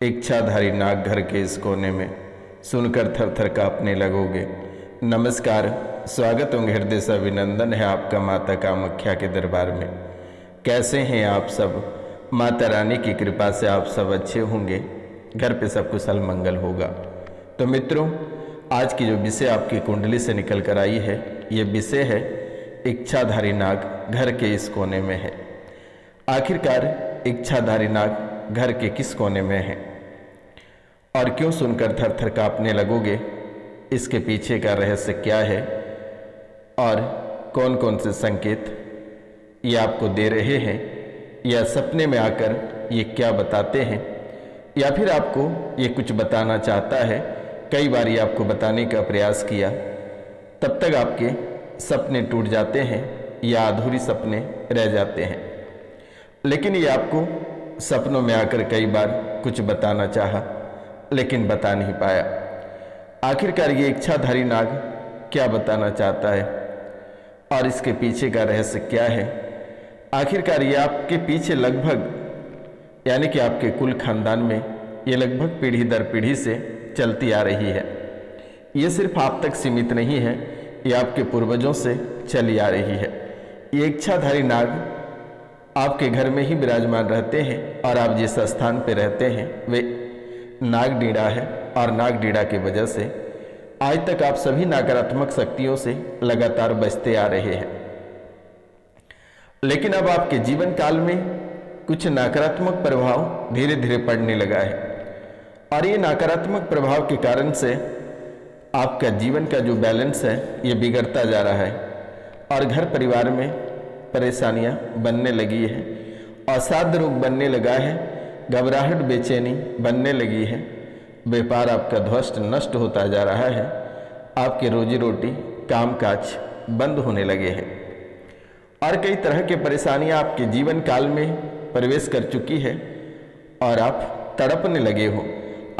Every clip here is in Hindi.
इच्छाधारी नाग घर के इस कोने में सुनकर थर थर कांपने लगोगे। नमस्कार, स्वागत एवं हृदय से अभिनंदन है आपका माता कामाख्या के दरबार में। कैसे हैं आप सब? माता रानी की कृपा से आप सब अच्छे होंगे, घर पे सब कुशल मंगल होगा। तो मित्रों, आज की जो विषय आपकी कुंडली से निकल कर आई है, ये विषय है इच्छाधारी नाग घर के इस कोने में है। आखिरकार इच्छाधारी नाग घर के किस कोने में है और क्यों सुनकर थर थर कांपने लगोगे? इसके पीछे का रहस्य क्या है और कौन कौन से संकेत ये आपको दे रहे हैं, या सपने में आकर ये क्या बताते हैं, या फिर आपको ये कुछ बताना चाहता है। कई बार ये आपको बताने का प्रयास किया, तब तक आपके सपने टूट जाते हैं या अधूरी सपने रह जाते हैं। लेकिन ये आपको सपनों में आकर कई बार कुछ बताना चाहा, लेकिन बता नहीं पाया। आखिरकार ये इच्छाधारी नाग क्या बताना चाहता है और इसके पीछे का रहस्य क्या है? आखिरकार ये आपके पीछे लगभग, यानी कि आपके कुल खानदान में ये लगभग पीढ़ी दर पीढ़ी से चलती आ रही है। ये सिर्फ आप तक सीमित नहीं है, ये आपके पूर्वजों से चली आ रही है। ये इच्छाधारी नाग आपके घर में ही विराजमान रहते हैं और आप जिस स्थान पर रहते हैं वे नागडीड़ा है, और नागडीड़ा की वजह से आज तक आप सभी नकारात्मक शक्तियों से लगातार बचते आ रहे हैं। लेकिन अब आपके जीवन काल में कुछ नकारात्मक प्रभाव धीरे धीरे पड़ने लगा है, और ये नकारात्मक प्रभाव के कारण से आपका जीवन का जो बैलेंस है ये बिगड़ता जा रहा है, और घर परिवार में परेशानियां बनने लगी है, असाध्य रोग बनने लगा है, घबराहट बेचैनी बनने लगी है, व्यापार आपका ध्वस्त नष्ट होता जा रहा है, आपके रोजी रोटी कामकाज बंद होने लगे हैं, और कई तरह की परेशानियां आपके जीवन काल में प्रवेश कर चुकी है और आप तड़पने लगे हो।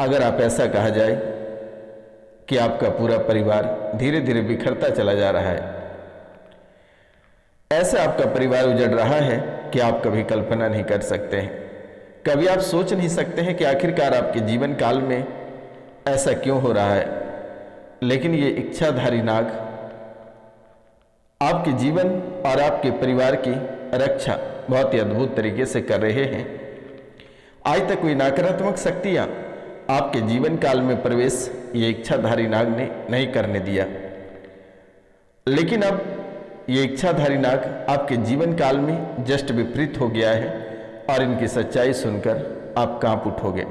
अगर आप ऐसा कहा जाए कि आपका पूरा परिवार धीरे धीरे बिखरता चला जा रहा है, ऐसे आपका परिवार उजड़ रहा है कि आप कभी कल्पना नहीं कर सकते हैं। कभी आप सोच नहीं सकते हैं कि आखिरकार आपके जीवन काल में ऐसा क्यों हो रहा है। लेकिन ये इच्छाधारी नाग आपके जीवन और आपके परिवार की रक्षा बहुत ही अद्भुत तरीके से कर रहे हैं। आज तक कोई नकारात्मक शक्तियां आपके जीवन काल में प्रवेश ये इच्छाधारी नाग ने नहीं करने दिया, लेकिन अब ये इच्छाधारी नाग आपके जीवन काल में जस्ट विपरीत हो गया है, और इनकी सच्चाई सुनकर आप कांप उठोगे।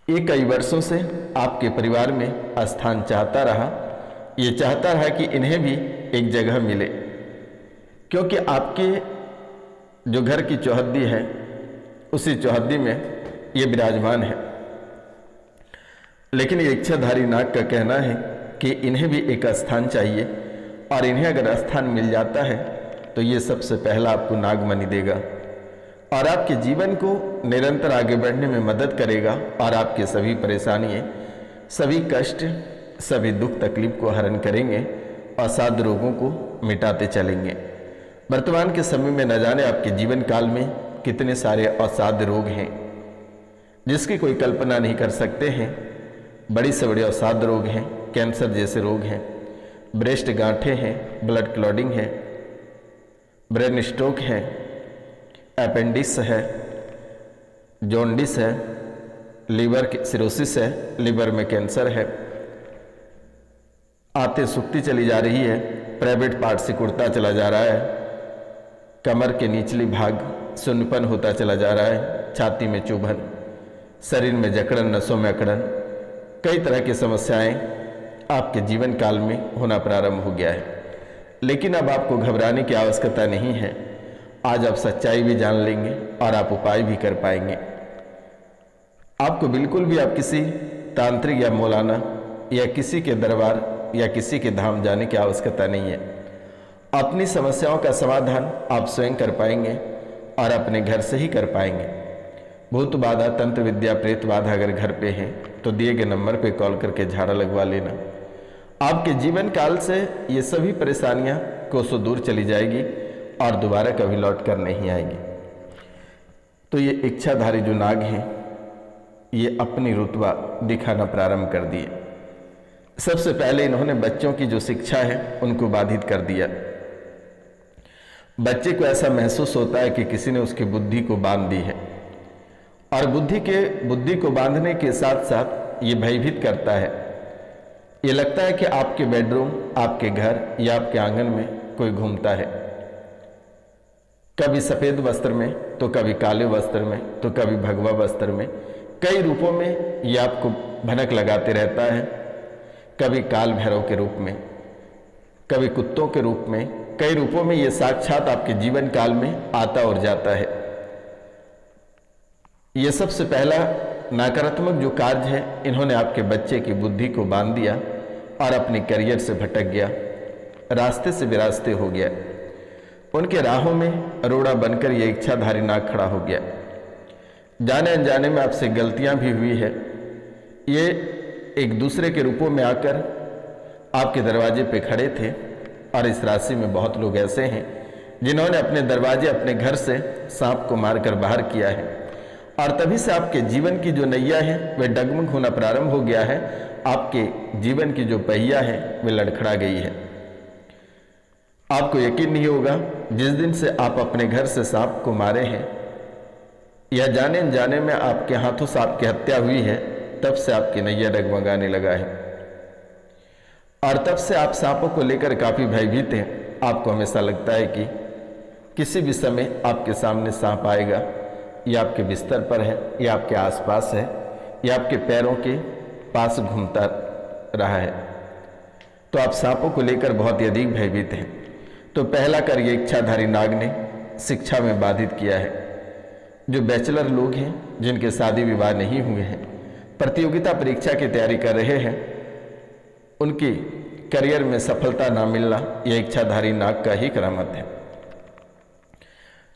ये कई वर्षों से आपके परिवार में स्थान चाहता रहा, ये चाहता रहा कि इन्हें भी एक जगह मिले, क्योंकि आपके जो घर की चौहद्दी है उसी चौहद्दी में ये विराजमान है। लेकिन ये इच्छाधारी नाग का कहना है कि इन्हें भी एक स्थान चाहिए, और इन्हें अगर स्थान मिल जाता है तो ये सबसे पहला आपको नागमणि देगा और आपके जीवन को निरंतर आगे बढ़ने में मदद करेगा, और आपके सभी परेशानियाँ, सभी कष्ट, सभी दुख तकलीफ को हरण करेंगे, असाध्य रोगों को मिटाते चलेंगे। वर्तमान के समय में न जाने आपके जीवन काल में कितने सारे असाध्य रोग हैं जिसकी कोई कल्पना नहीं कर सकते हैं। बड़ी से बड़े असाध्य रोग हैं, कैंसर जैसे रोग हैं, ब्रेस्ट गांठें हैं, ब्लड क्लॉटिंग है, ब्रेन स्ट्रोक है, अपेंडिक्स है, जॉन्डिस है, लीवर की सिरोसिस है, लीवर में कैंसर है, आते सूखती चली जा रही है, प्राइवेट पार्ट सिकुड़ता चला जा रहा है, कमर के निचली भाग सुन्नपन होता चला जा रहा है, छाती में चुभन, शरीर में जकड़न, नसों में अकड़न, कई तरह की समस्याएं आपके जीवन काल में होना प्रारंभ हो गया है। लेकिन अब आपको घबराने की आवश्यकता नहीं है। आज आप सच्चाई भी जान लेंगे और आप उपाय भी कर पाएंगे। आपको बिल्कुल भी आप किसी तांत्रिक या मौलाना या किसी के दरबार या किसी के धाम जाने की आवश्यकता नहीं है। अपनी समस्याओं का समाधान आप स्वयं कर पाएंगे और अपने घर से ही कर पाएंगे। भूत बाधा, तंत्र विद्या, प्रेत बाधा अगर घर पे है तो दिए गए नंबर पे कॉल करके झाड़ा लगवा लेना। आपके जीवन काल से ये सभी परेशानियां कोसों दूर चली जाएगी और दोबारा कभी लौट कर नहीं आएगी। तो ये इच्छाधारी जो नाग हैं ये अपनी रुतबा दिखाना प्रारंभ कर दिए। सबसे पहले इन्होंने बच्चों की जो शिक्षा है उनको बाधित कर दिया। बच्चे को ऐसा महसूस होता है कि किसी ने उसकी बुद्धि को बांध दी है, और बुद्धि को बांधने के साथ साथ ये भयभीत करता है। ये लगता है कि आपके बेडरूम, आपके घर या आपके आंगन में कोई घूमता है, कभी सफेद वस्त्र में तो कभी काले वस्त्र में तो कभी भगवा वस्त्र में, कई रूपों में ये आपको भनक लगाते रहता है। कभी काल भैरव के रूप में, कभी कुत्तों के रूप में, कई रूपों में ये साक्षात आपके जीवन काल में आता और जाता है। ये सबसे पहला नकारात्मक जो कार्य है, इन्होंने आपके बच्चे की बुद्धि को बांध दिया और अपने करियर से भटक गया, रास्ते से बेरास्ते हो गया। उनके राहों में रोड़ा बनकर ये इच्छाधारी नाग खड़ा हो गया। जाने अनजाने में आपसे गलतियां भी हुई है। ये एक दूसरे के रूपों में आकर आपके दरवाजे पे खड़े थे, और इस राशि में बहुत लोग ऐसे हैं जिन्होंने अपने दरवाजे, अपने घर से सांप को मारकर बाहर किया है, और तभी से आपके जीवन की जो नैया है वह डगमग होना प्रारंभ हो गया है। आपके जीवन की जो पहिया है वह लड़खड़ा गई है। आपको यकीन नहीं होगा, जिस दिन से आप अपने घर से सांप को मारे हैं या जाने अनजाने में आपके हाथों सांप की हत्या हुई है, तब से आपकी नैया डगमगाने लगा है, और तब से आप सांपों को लेकर काफी भयभीत हैं। आपको हमेशा लगता है कि किसी भी समय आपके सामने सांप आएगा, या आपके बिस्तर पर है, या आपके आसपास है, या आपके पैरों के पास घूमता रहा है। तो आप सांपों को लेकर बहुत ही अधिक भयभीत हैं। तो पहला कार्य इच्छाधारी नाग ने शिक्षा में बाधित किया है। जो बैचलर लोग हैं, जिनके शादी विवाह नहीं हुए हैं, प्रतियोगिता परीक्षा की तैयारी कर रहे हैं, उनकी करियर में सफलता ना मिलना यह इच्छाधारी नाग का ही करामत है।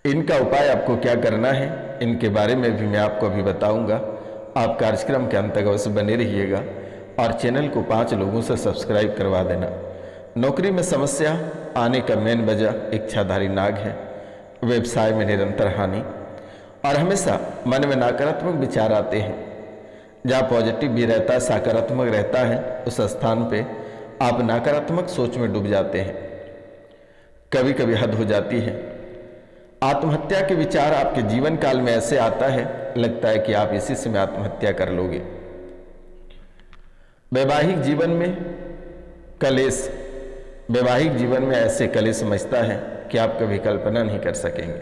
इनका उपाय आपको क्या करना है, इनके बारे में भी मैं आपको अभी बताऊंगा। आप कार्यक्रम के अंत तक अवश्य बने रहिएगा, और चैनल को 5 लोगों से सब्सक्राइब करवा देना। नौकरी में समस्या आने का मेन वजह इच्छाधारी नाग है। व्यवसाय में निरंतर हानि, और हमेशा मन में नकारात्मक विचार आते हैं। जहाँ पॉजिटिव भी रहता है, सकारात्मक रहता है, उस स्थान पे आप नकारात्मक सोच में डूब जाते हैं। कभी कभी हद हो जाती है। आत्महत्या के विचार आपके जीवन काल में ऐसे आता है, लगता है कि आप इसी से में आत्महत्या कर लोगे। वैवाहिक जीवन में कलेश, वैवाहिक जीवन में ऐसे कलेश मचता है कि आप कभी कल्पना नहीं कर सकेंगे।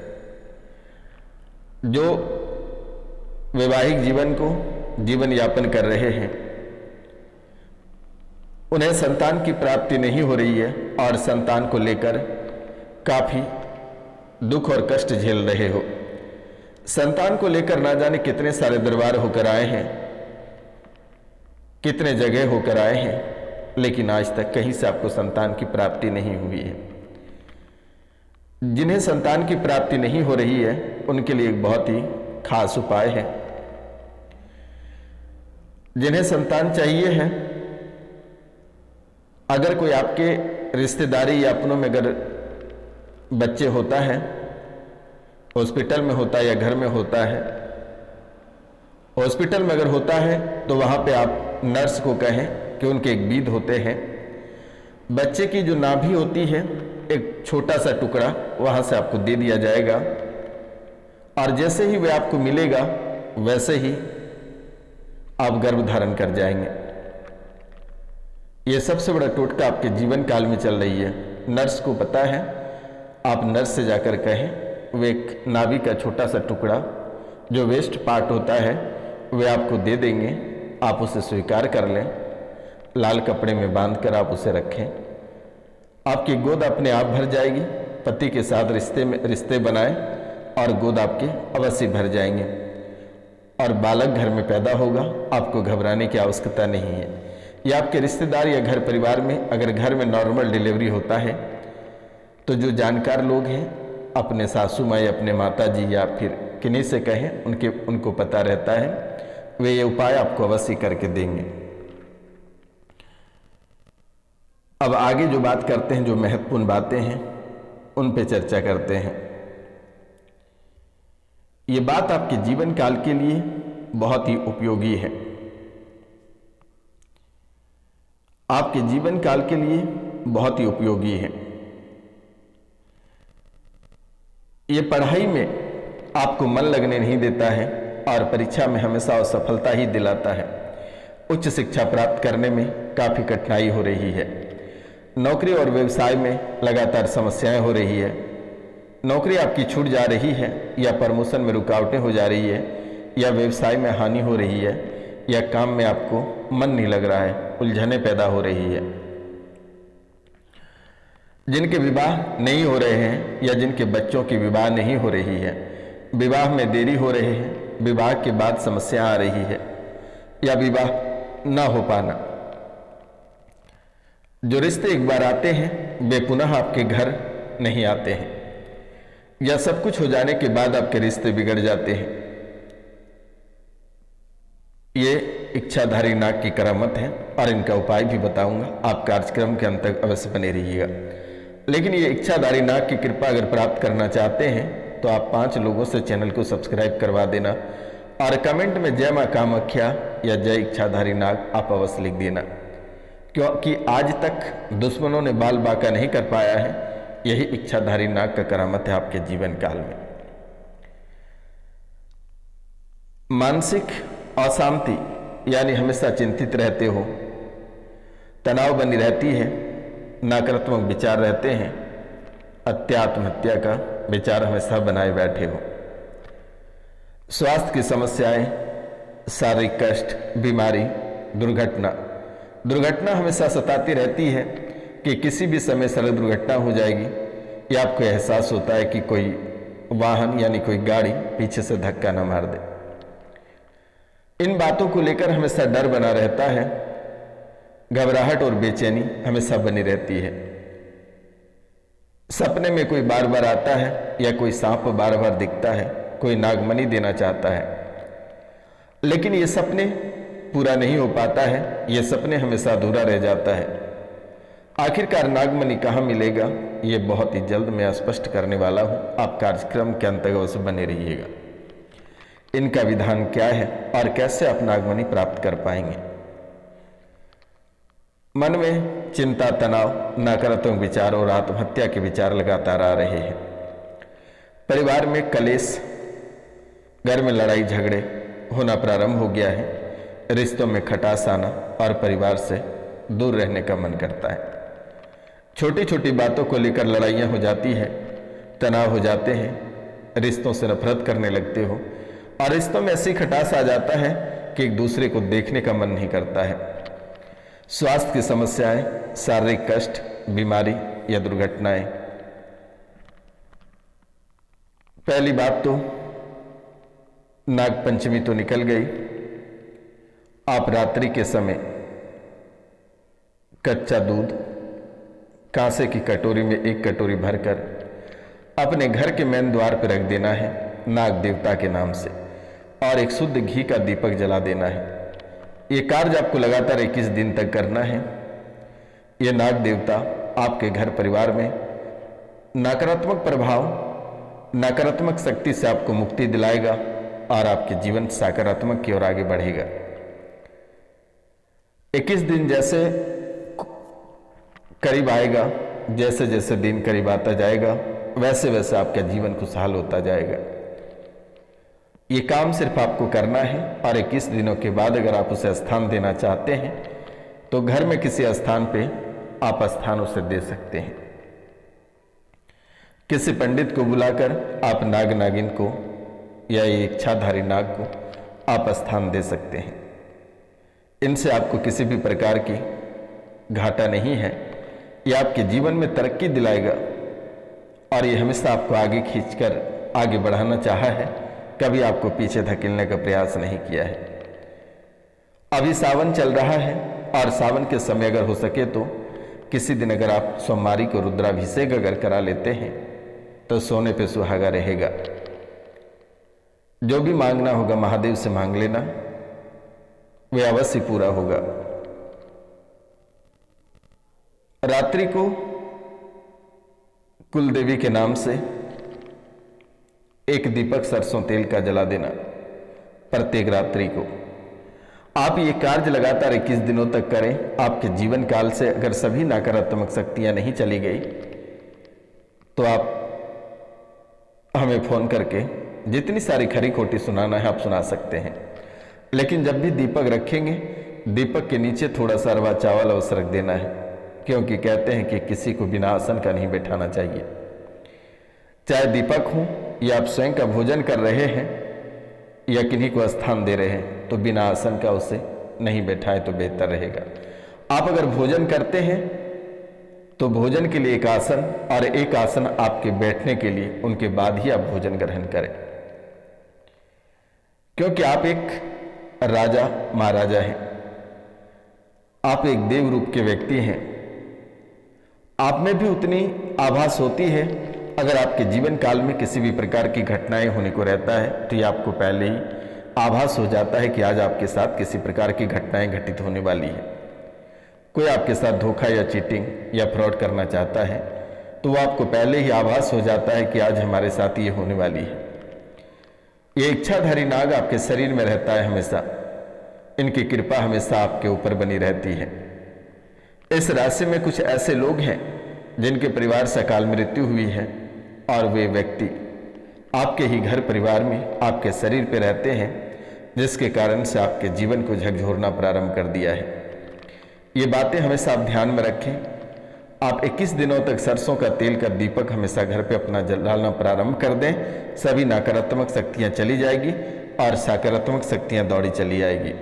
जो वैवाहिक जीवन को जीवन यापन कर रहे हैं, उन्हें संतान की प्राप्ति नहीं हो रही है, और संतान को लेकर काफी दुख और कष्ट झेल रहे हो। संतान को लेकर ना जाने कितने सारे दरबार होकर आए हैं, कितने जगह होकर आए हैं, लेकिन आज तक कहीं से आपको संतान की प्राप्ति नहीं हुई है। जिन्हें संतान की प्राप्ति नहीं हो रही है, उनके लिए एक बहुत ही खास उपाय है। जिन्हें संतान चाहिए है, अगर कोई आपके रिश्तेदारी या अपनों में अगर बच्चे होता है, हॉस्पिटल में होता है या घर में होता है, हॉस्पिटल में अगर होता है तो वहां पे आप नर्स को कहें कि उनके एक बीज होते हैं, बच्चे की जो नाभि होती है एक छोटा सा टुकड़ा वहां से आपको दे दिया जाएगा, और जैसे ही वह आपको मिलेगा वैसे ही आप गर्भ धारण कर जाएंगे। यह सबसे बड़ा टोटका आपके जीवन काल में चल रही है। नर्स को पता है, आप नर्स से जाकर कहें, वे एक नाभि का छोटा सा टुकड़ा जो वेस्ट पार्ट होता है वे आपको दे देंगे। आप उसे स्वीकार कर लें, लाल कपड़े में बांधकर आप उसे रखें, आपकी गोद अपने आप भर जाएगी। पति के साथ रिश्ते बनाएं और गोद आपके अवश्य भर जाएंगे, और बालक घर में पैदा होगा। आपको घबराने की आवश्यकता नहीं है। या आपके रिश्तेदार या घर परिवार में अगर घर में नॉर्मल डिलीवरी होता है, तो जो जानकार लोग हैं, अपने सासू माँ या अपने माता जी या फिर किन्हीं से कहें, उनको पता रहता है, वे ये उपाय आपको अवश्य करके देंगे। अब आगे जो बात करते हैं, जो महत्वपूर्ण बातें हैं, उन पे चर्चा करते हैं। ये बात आपके जीवन काल के लिए बहुत ही उपयोगी है। आपके जीवन काल के लिए बहुत ही उपयोगी है। ये पढ़ाई में आपको मन लगने नहीं देता है और परीक्षा में हमेशा असफलता ही दिलाता है। उच्च शिक्षा प्राप्त करने में काफ़ी कठिनाई हो रही है। नौकरी और व्यवसाय में लगातार समस्याएं हो रही है। नौकरी आपकी छूट जा रही है या प्रमोशन में रुकावटें हो जा रही है या व्यवसाय में हानि हो रही है या काम में आपको मन नहीं लग रहा है, उलझनें पैदा हो रही है। जिनके विवाह नहीं हो रहे हैं या जिनके बच्चों की विवाह नहीं हो रही है, विवाह में देरी हो रही है, विवाह के बाद समस्या आ रही है या विवाह ना हो पाना। जो रिश्ते एक बार आते हैं वे पुनः आपके घर नहीं आते हैं या सब कुछ हो जाने के बाद आपके रिश्ते बिगड़ जाते हैं। ये इच्छाधारी नाग की करामत है और इनका उपाय भी बताऊंगा। आप कार्यक्रम के अंत तक अवश्य बने रहिएगा। लेकिन ये इच्छाधारी नाग की कृपा अगर प्राप्त करना चाहते हैं तो आप 5 लोगों से चैनल को सब्सक्राइब करवा देना और कमेंट में जय मां कामाख्या या जय इच्छाधारी नाग आप अवश्य लिख देना, क्योंकि आज तक दुश्मनों ने बाल बांका नहीं कर पाया है। यही इच्छाधारी नाग का करामत है आपके जीवन काल में। मानसिक अशांति यानी हमेशा चिंतित रहते हो, तनाव बनी रहती है, नकारात्मक विचार रहते हैं, आत्महत्या का विचार हमेशा बनाए बैठे हो, स्वास्थ्य की समस्याएं, शारीरिक कष्ट, बीमारी, दुर्घटना हमेशा सताती रहती है कि किसी भी समय सड़क दुर्घटना हो जाएगी या आपको एहसास होता है कि कोई वाहन यानी कोई गाड़ी पीछे से धक्का न मार दे। इन बातों को लेकर हमेशा डर बना रहता है, घबराहट और बेचैनी हमेशा बनी रहती है। सपने में कोई बार बार आता है या कोई सांप बार बार दिखता है, कोई नागमणि देना चाहता है, लेकिन ये सपने पूरा नहीं हो पाता है, ये सपने हमेशा अधूरा रह जाता है। आखिरकार नागमणि कहाँ मिलेगा, ये बहुत ही जल्द मैं स्पष्ट करने वाला हूँ। आप कार्यक्रम के अंत तक अवश्य बने रहिएगा। इनका विधान क्या है और कैसे आप नागमणि प्राप्त कर पाएंगे। मन में चिंता, तनाव, नकारात्मक विचार और आत्महत्या के विचार लगातार आ रहे हैं। परिवार में कलेश, घर में लड़ाई झगड़े होना प्रारंभ हो गया है। रिश्तों में खटास आना और परिवार से दूर रहने का मन करता है। छोटी छोटी बातों को लेकर लड़ाइयाँ हो जाती है, तनाव हो जाते हैं, रिश्तों से नफरत करने लगते हो और रिश्तों में ऐसी खटास आ जाता है कि एक दूसरे को देखने का मन नहीं करता है। स्वास्थ्य की समस्याएं, शारीरिक कष्ट, बीमारी या दुर्घटनाएं। पहली बात तो नागपंचमी तो निकल गई। आप रात्रि के समय कच्चा दूध कांसे की कटोरी में 1 कटोरी भरकर अपने घर के मेन द्वार पर रख देना है नाग देवता के नाम से और एक शुद्ध घी का दीपक जला देना है। ये कार्य आपको लगातार 21 दिन तक करना है। ये नाग देवता आपके घर परिवार में नकारात्मक प्रभाव, नकारात्मक शक्ति से आपको मुक्ति दिलाएगा और आपके जीवन सकारात्मक की ओर आगे बढ़ेगा। 21 दिन जैसे करीब आएगा, जैसे जैसे दिन करीब आता जाएगा, वैसे वैसे आपका जीवन खुशहाल होता जाएगा। ये काम सिर्फ आपको करना है और 21 दिनों के बाद अगर आप उसे स्थान देना चाहते हैं तो घर में किसी स्थान पे आप स्थान उसे दे सकते हैं। किसी पंडित को बुलाकर आप नाग नागिन को या ये इच्छाधारी नाग को आप स्थान दे सकते हैं। इनसे आपको किसी भी प्रकार की घाटा नहीं है। ये आपके जीवन में तरक्की दिलाएगा और ये हमेशा आपको आगे खींचकर आगे बढ़ाना चाहा है, कभी आपको पीछे धकेलने का प्रयास नहीं किया है। अभी सावन चल रहा है और सावन के समय अगर हो सके तो किसी दिन अगर आप सोमवारी को रुद्राभिषेक अगर करा लेते हैं तो सोने पे सुहागा रहेगा। जो भी मांगना होगा महादेव से मांग लेना, वे अवश्य पूरा होगा। रात्रि को कुल देवी के नाम से एक दीपक सरसों तेल का जला देना प्रत्येक रात्रि को। आप ये कार्य लगातार 21 दिनों तक करें। आपके जीवन काल से अगर सभी नकारात्मक शक्तियां नहीं चली गई तो आप हमें फोन करके जितनी सारी खरी खोटी सुनाना है आप सुना सकते हैं। लेकिन जब भी दीपक रखेंगे, दीपक के नीचे थोड़ा सा अरवा चावल अवश्य रख देना है, क्योंकि कहते हैं कि किसी को बिना आसन का नहीं बैठाना चाहिए। चाहे दीपक हो या आप स्वयं का भोजन कर रहे हैं या किन्हीं को स्थान दे रहे हैं, तो बिना आसन का उसे नहीं बैठाए तो बेहतर रहेगा। आप अगर भोजन करते हैं तो भोजन के लिए एक आसन और एक आसन आपके बैठने के लिए, उनके बाद ही आप भोजन ग्रहण करें, क्योंकि आप एक राजा महाराजा हैं। आप एक देव रूप के व्यक्ति हैं। आप में भी उतनी आभास होती है। अगर आपके जीवन काल में किसी भी प्रकार की घटनाएं होने को रहता है तो ये आपको पहले ही आभास हो जाता है कि आज आपके साथ किसी प्रकार की घटनाएं घटित होने वाली है। कोई आपके साथ धोखा या चीटिंग या फ्रॉड करना चाहता है तो वो आपको पहले ही आभास हो जाता है कि आज हमारे साथ ये होने वाली है। ये इच्छाधारी नाग आपके शरीर में रहता है हमेशा। इनकी कृपा हमेशा आपके ऊपर बनी रहती है। इस राशि में कुछ ऐसे लोग हैं जिनके परिवार से अकाल मृत्यु हुई है और वे व्यक्ति आपके ही घर परिवार में आपके शरीर पर रहते हैं, जिसके कारण से आपके जीवन को झकझोरना प्रारंभ कर दिया है। ये बातें हमेशा आप ध्यान में रखें। आप 21 दिनों तक सरसों का तेल का दीपक हमेशा घर पे अपना जलाना प्रारंभ कर दें। सभी नकारात्मक शक्तियां चली जाएगी और सकारात्मक शक्तियां दौड़ी चली आएगी।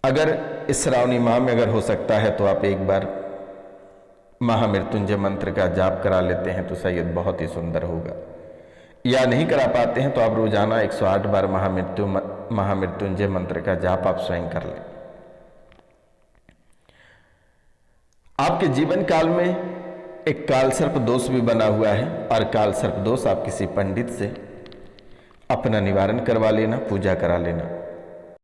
अगर इस श्रावणी माह में अगर हो सकता है तो आप एक बार महामृत्युंजय मंत्र का जाप करा लेते हैं तो शायद बहुत ही सुंदर होगा। या नहीं करा पाते हैं तो आप रोजाना 108 बार महामृत्युंजय मंत्र का जाप आप स्वयं कर लें। आपके जीवन काल में एक काल सर्प दोष भी बना हुआ है और काल सर्प दोष आप किसी पंडित से अपना निवारण करवा लेना, पूजा करा लेना।